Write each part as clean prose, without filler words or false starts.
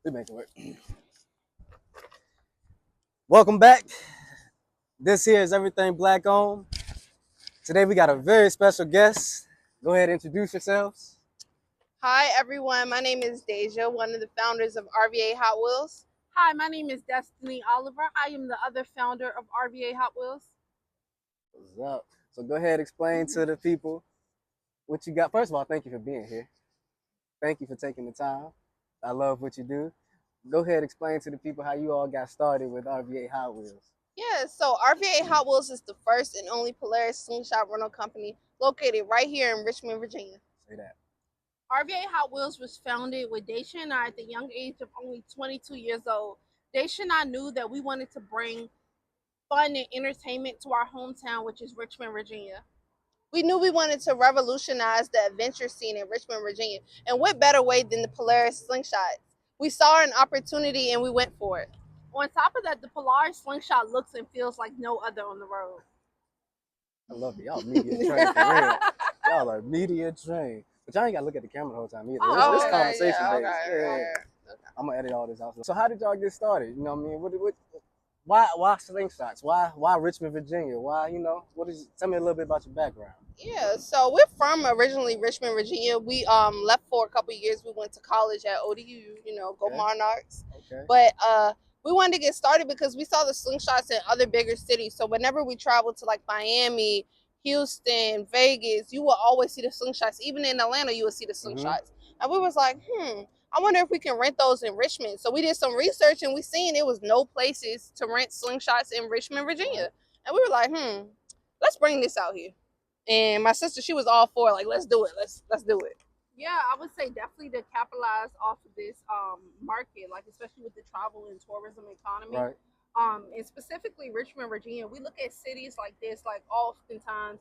We make it work. Welcome back. This here is Everything Black Owned. Today we got a very special guest. Go ahead and introduce yourselves. Hi everyone, my name is Deja, one of the founders of RVA HotWheelz. Hi, my name is Destiny Oliver. I am the other founder of RVA HotWheelz. What's up? So go ahead and explain to the people what you got. First of all, thank you for being here. Thank you for taking the time. I love what you do. Go ahead and explain to the people how you all got started with RVA HotWheelz. Yeah, so RVA HotWheelz is the first and only Polaris slingshot rental company located right here in Richmond, Virginia. Say that. RVA HotWheelz was founded with Daisha and I at the young age of only 22 years old. Daisha and I knew that we wanted to bring fun and entertainment to our hometown, which is Richmond, Virginia. We knew we wanted to revolutionize the adventure scene in Richmond, Virginia, and what better way than the Polaris slingshot? We saw an opportunity and we went for it. On top of that, the Polaris slingshot looks and feels like no other on the road. I love it. Y'all media trained for real. Y'all are media trained. But y'all ain't gotta look at the camera the whole time either. Oh, This okay, conversation yeah, based. okay, Yeah. I'm gonna edit all this out. So how did y'all get started? You know what I mean? Why slingshots? Why Richmond, Virginia? Why, tell me a little bit about your background. Yeah, so we're from originally Richmond, Virginia. We left for a couple of years. We went to college at ODU, go Okay. Monarchs. Okay. But we wanted to get started because we saw the slingshots in other bigger cities. So whenever we traveled to like Miami, Houston, Vegas, you will always see the slingshots. Even in Atlanta, you will see the slingshots. And we was like, I wonder if we can rent those in Richmond. So we did some research and we seen it was no places to rent slingshots in Richmond, Virginia. And we were like, let's bring this out here. And my sister, she was all for it, like, let's do it. Let's do it. Yeah, I would say definitely to capitalize off of this market, like especially with the travel and tourism economy. Right. And specifically Richmond, Virginia, we look at cities like this, like oftentimes,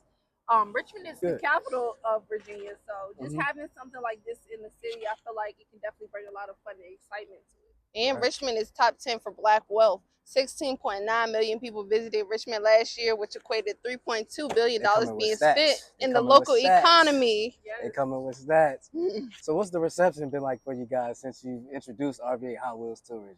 Richmond is the Good. capital of Virginia. So just Mhm. having something like this in the city, I feel like it can definitely bring a lot of fun and excitement to it. And Right. Richmond is top 10 for Black wealth. 16.9 million people visited Richmond last year, which equated $3.2 billion They coming with being stats. spent They in the coming with local stats. economy. They Yes. coming with stats. So what's the reception been like for you guys since you introduced RVA HotWheelz to Richmond?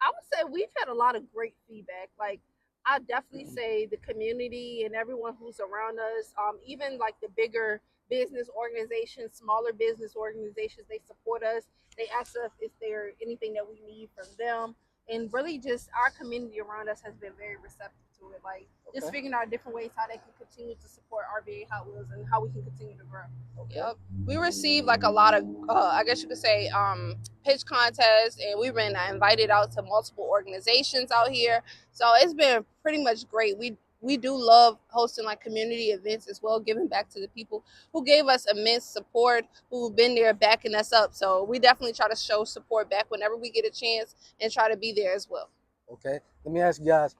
I would say we've had a lot of great feedback. Like I definitely say the community and everyone who's around us, even like the bigger business organizations, smaller business organizations, they support us. They ask us if there anything that we need from them. And really just our community around us has been very receptive to it. Like just Okay. figuring out different ways how they can continue to support RVA HotWheelz and how we can continue to grow. Okay. Yep. We received like a lot of, I guess you could say, pitch contests, and we've been invited out to multiple organizations out here. So it's been pretty much great. We do love hosting like community events as well, giving back to the people who gave us immense support, who've been there backing us up. So we definitely try to show support back whenever we get a chance and try to be there as well. Okay. Let me ask you guys,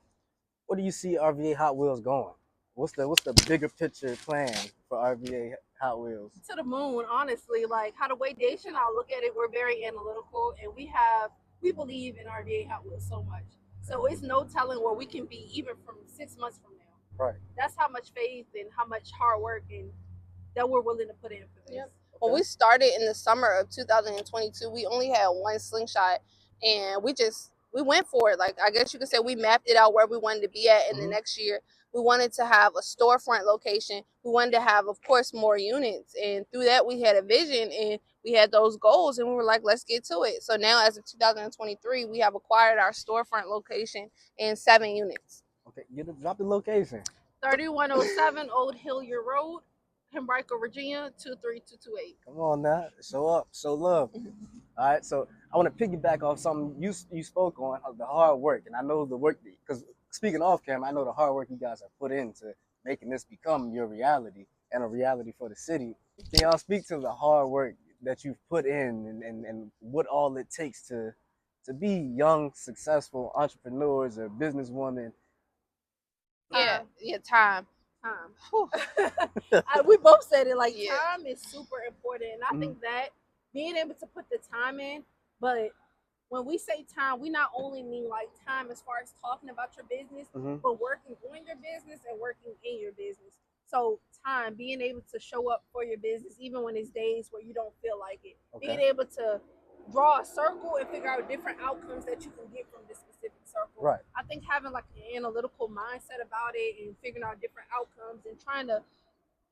where do you see RVA HotWheelz going? What's the bigger picture plan for RVA HotWheelz? To the moon, honestly. Like how the way Daisha and I look at it, we're very analytical and we believe in RVA HotWheelz so much. So it's no telling where we can be even from 6 months from now. Right. That's how much faith and how much hard work and that we're willing to put in for this. Yep. When we started in the summer of 2022, we only had one slingshot, and we went for it. Like I guess you could say we mapped it out where we wanted to be at in the next year. We wanted to have a storefront location. We wanted to have, of course, more units, and through that we had a vision and we had those goals, and we were like, let's get to it. So now, as of 2023, we have acquired our storefront location and 7 units. Okay, drop the location. 3107 Old Hilliard Road, Henrico, Virginia 23228. Come on now, show up, show love. All right, so I want to piggyback off something you spoke on, the hard work, and I know the work because speaking off camera, I know the hard work you guys have put into making this become your reality and a reality for the city. Can y'all speak to the hard work that you've put in and what all it takes to be young, successful entrepreneurs or businesswomen? Yeah, time. We both said it like Yeah. time is super important, and I think that being able to put the time in, but when we say time, we not only mean like time as far as talking about your business, but working on your business and working in your business. So time, being able to show up for your business even when it's days where you don't feel like it, being able to draw a circle and figure out different outcomes that you can get from this specific circle. Right. I think having like an analytical mindset about it and figuring out different outcomes and trying to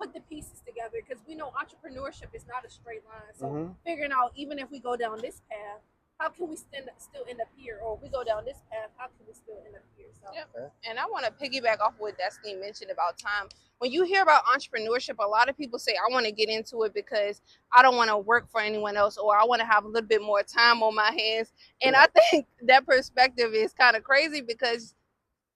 put the pieces together, because we know entrepreneurship is not a straight line. So figuring out, even if we go down this path, how can we still end up here? Or if we go down this path, how can we still end up here? So Yep. And I want to piggyback off what Destiny mentioned about time. When you hear about entrepreneurship, a lot of people say, I want to get into it because I don't want to work for anyone else, or I want to have a little bit more time on my hands. And I think that perspective is kind of crazy, because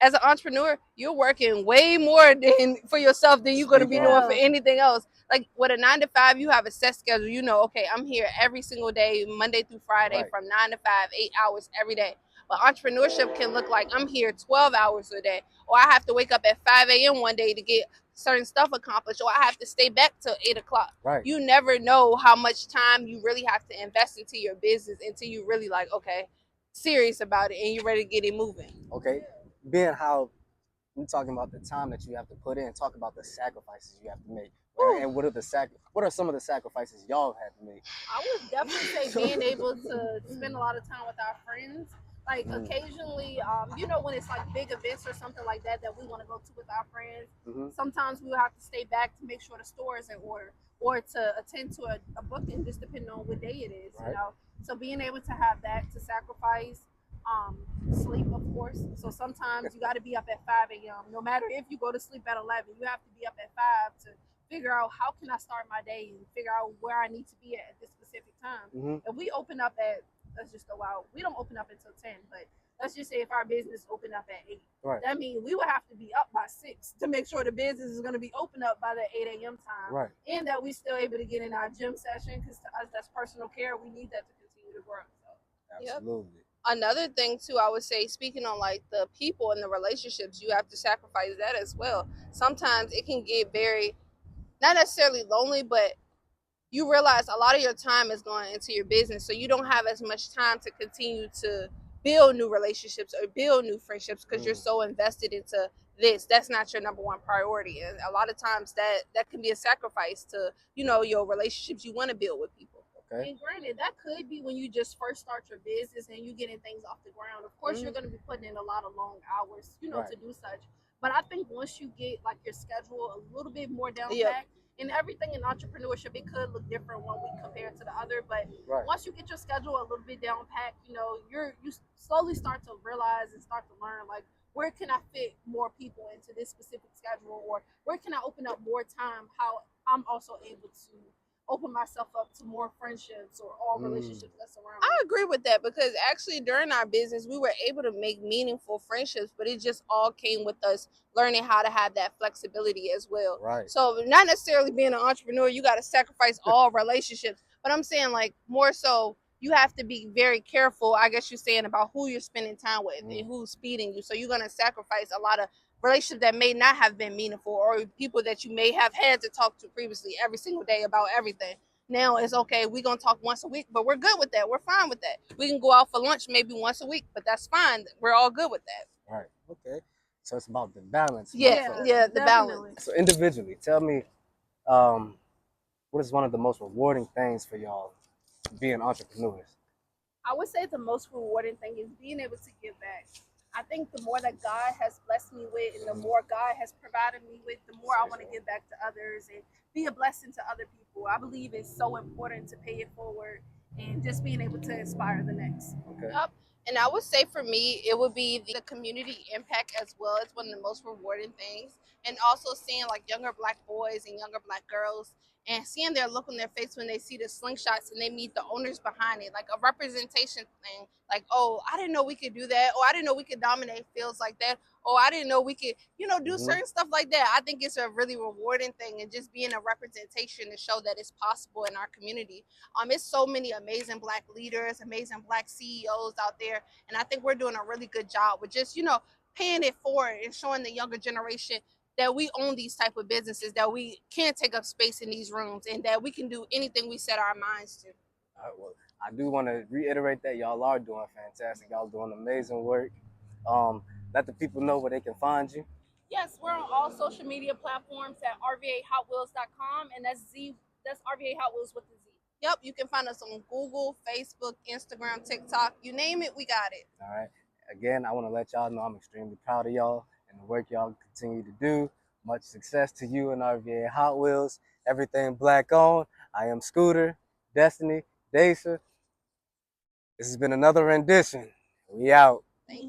as an entrepreneur, you're working way more than for yourself than you're going to be doing for anything else. Like with a 9 to 5, you have a set schedule. You know, okay, I'm here every single day, Monday through Friday, from 9 to 5, 8 hours every day. But entrepreneurship can look like I'm here 12 hours a day, or I have to wake up at 5 a.m. one day to get certain stuff accomplished, or I have to stay back till 8 o'clock. Right. You never know how much time you really have to invest into your business until you really like, okay, serious about it and you're ready to get it moving. Okay. Being how we're talking about the time that you have to put in, talk about the sacrifices you have to make. Right? And what are some of the sacrifices y'all had to make? I would definitely say being able to spend a lot of time with our friends. Like occasionally, you know, when it's like big events or something like that we want to go to with our friends, sometimes we will have to stay back to make sure the store is in order, or to attend to a booking, just depending on what day it is. Right. You know, so being able to have that to sacrifice. Sleep, of course. So sometimes you got to be up at 5 a.m. No matter if you go to sleep at 11, you have to be up at 5 to figure out how can I start my day and figure out where I need to be at this specific time. If we open up at, let's just go out, we don't open up until 10, but let's just say if our business open up at 8, that means we would have to be up by 6 to make sure the business is going to be open up by the 8 a.m. time. And that we still able to get in our gym session, because to us that's personal care. We need that to continue to grow. So. Absolutely. Another thing too, I would say, speaking on like the people and the relationships, you have to sacrifice that as well. Sometimes it can get very, not necessarily lonely, but you realize a lot of your time is going into your business, so you don't have as much time to continue to build new relationships or build new friendships, because you're so invested into this. That's not your number one priority, and a lot of times that can be a sacrifice to, you know, your relationships you want to build with people. And granted, that could be when you just first start your business and you getting things off the ground. Of course, you're going to be putting in a lot of long hours, you know, to do such. But I think once you get like your schedule a little bit more down pat, and everything in entrepreneurship, it could look different one week compared to the other. But once you get your schedule a little bit down pat, you know, you slowly start to realize and start to learn, like, where can I fit more people into this specific schedule, or where can I open up more time? How I'm also able to open myself up to more friendships or all relationships that's around me. I agree with that, because actually during our business we were able to make meaningful friendships, but it just all came with us learning how to have that flexibility as well. So not necessarily being an entrepreneur you got to sacrifice all relationships, but I'm saying like more so you have to be very careful, I guess you're saying, about who you're spending time with and who's feeding you. So you're going to sacrifice a lot of relationships that may not have been meaningful, or people that you may have had to talk to previously every single day about everything. Now it's okay, we're going to talk once a week, but we're good with that. We're fine with that. We can go out for lunch maybe once a week, but that's fine. We're all good with that. Right. Okay. So it's about the balance. The balance. So individually, tell me, what is one of the most rewarding things for y'all being entrepreneurs? I would say the most rewarding thing is being able to give back. I think the more that God has blessed me with and the more God has provided me with, the more I want to give back to others and be a blessing to other people. I believe it's so important to pay it forward and just being able to inspire the next. Yep. And I would say for me, it would be the community impact as well. It's one of the most rewarding things. And also seeing like younger Black boys and younger Black girls and seeing their look on their face when they see the slingshots and they meet the owners behind it, like a representation thing. Like, oh, I didn't know we could do that. Or I didn't know we could dominate fields like that. Oh, I didn't know we could, you know, do certain stuff like that. I think it's a really rewarding thing, and just being a representation to show that it's possible in our community. It's so many amazing Black leaders, amazing Black CEOs out there. And I think we're doing a really good job with just, you know, paying it forward and showing the younger generation that we own these type of businesses, that we can take up space in these rooms, and that we can do anything we set our minds to. All right, well, I do want to reiterate that y'all are doing fantastic. Y'all doing amazing work. Let the people know where they can find you. Yes, we're on all social media platforms at rvahotwheelz.com, and that's RVA Hot Wheels with the Z. Yep, you can find us on Google, Facebook, Instagram, TikTok. You name it, we got it. All right. Again, I want to let y'all know I'm extremely proud of y'all and the work y'all continue to do. Much success to you and RVA Hot Wheels. Everything black on. I am Scooter, Destiny, Dacia. This has been another rendition. We out. Thank you.